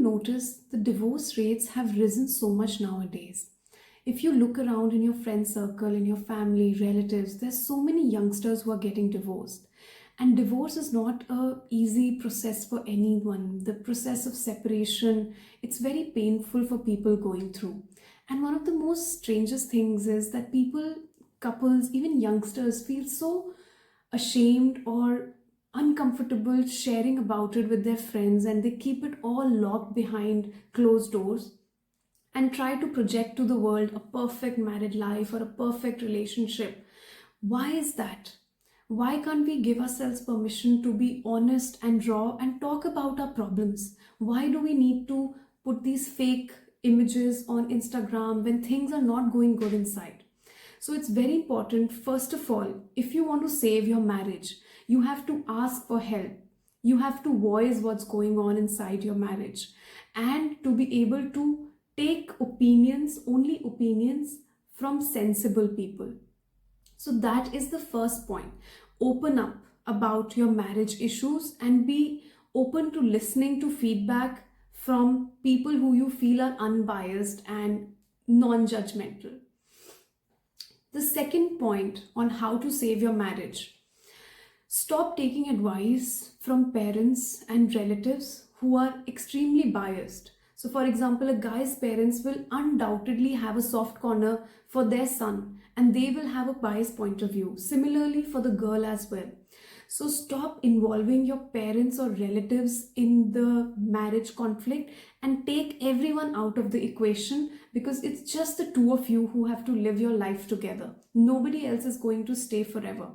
notice the divorce rates have risen so much nowadays? If you look around in your friend circle, in your family, relatives, there's so many youngsters who are getting divorced. And divorce is not a easy process for anyone. The process of separation, it's very painful for people going through. And one of the most strangest things is that people, couples, even youngsters feel so ashamed or uncomfortable sharing about it with their friends, and they keep it all locked behind closed doors and try to project to the world a perfect married life or a perfect relationship. Why is that? Why can't we give ourselves permission to be honest and raw and talk about our problems? Why do we need to put these fake images on Instagram when things are not going good inside? So it's very important, first of all, if you want to save your marriage, you have to ask for help. You have to voice what's going on inside your marriage and to be able to take opinions, only opinions from sensible people. So that is the first point. Open up about your marriage issues and be open to listening to feedback from people who you feel are unbiased and non-judgmental. The second point on how to save your marriage: stop taking advice from parents and relatives who are extremely biased. So, for example, a guy's parents will undoubtedly have a soft corner for their son and they will have a biased point of view. Similarly, for the girl as well. So, stop involving your parents or relatives in the marriage conflict and take everyone out of the equation, because it's just the two of you who have to live your life together. Nobody else is going to stay forever.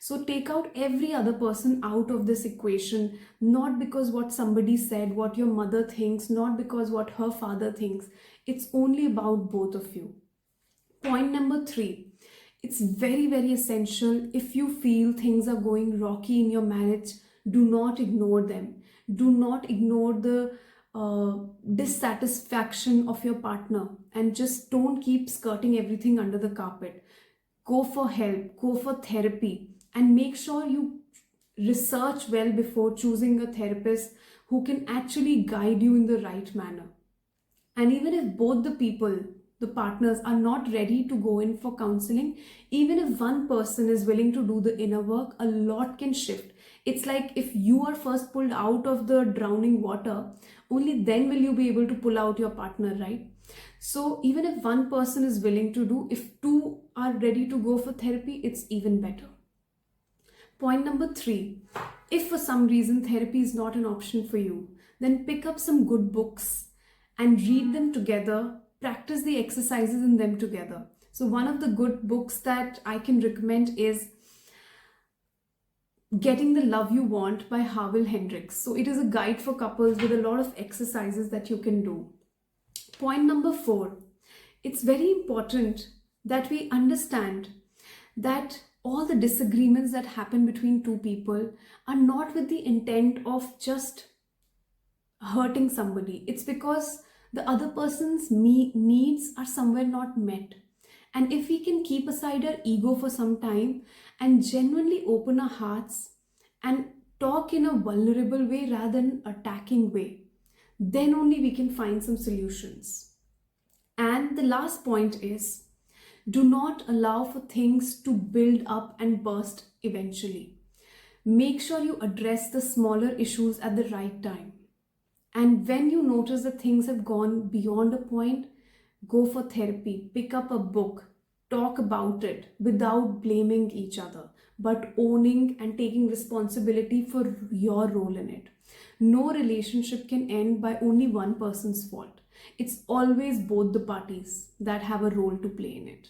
So take out every other person out of this equation, not because what somebody said, what your mother thinks, not because what her father thinks. It's only about both of you. Point number 3. It's very, very essential. If you feel things are going rocky in your marriage, do not ignore them. Do not ignore the dissatisfaction of your partner, and just don't keep skirting everything under the carpet. Go for help, go for therapy, and make sure you research well before choosing a therapist who can actually guide you in the right manner. And even if both the people, the partners, are not ready to go in for counseling, even if one person is willing to do the inner work, a lot can shift. It's like if you are first pulled out of the drowning water, only then will you be able to pull out your partner, right? So even if one person is willing to do, if two are ready to go for therapy, it's even better. Point number 3, if for some reason therapy is not an option for you, then pick up some good books and read them together, practice the exercises in them together. So one of the good books that I can recommend is Getting the Love You Want by Harville Hendricks. So it is a guide for couples with a lot of exercises that you can do. Point number 4, it's very important that we understand that all the disagreements that happen between two people are not with the intent of just hurting somebody. It's because the other person's needs are somewhere not met. And if we can keep aside our ego for some time and genuinely open our hearts and talk in a vulnerable way rather than attacking way, then only we can find some solutions. And the last point is, do not allow for things to build up and burst eventually. Make sure you address the smaller issues at the right time. And when you notice that things have gone beyond a point, go for therapy, pick up a book, talk about it without blaming each other, but owning and taking responsibility for your role in it. No relationship can end by only one person's fault. It's always both the parties that have a role to play in it.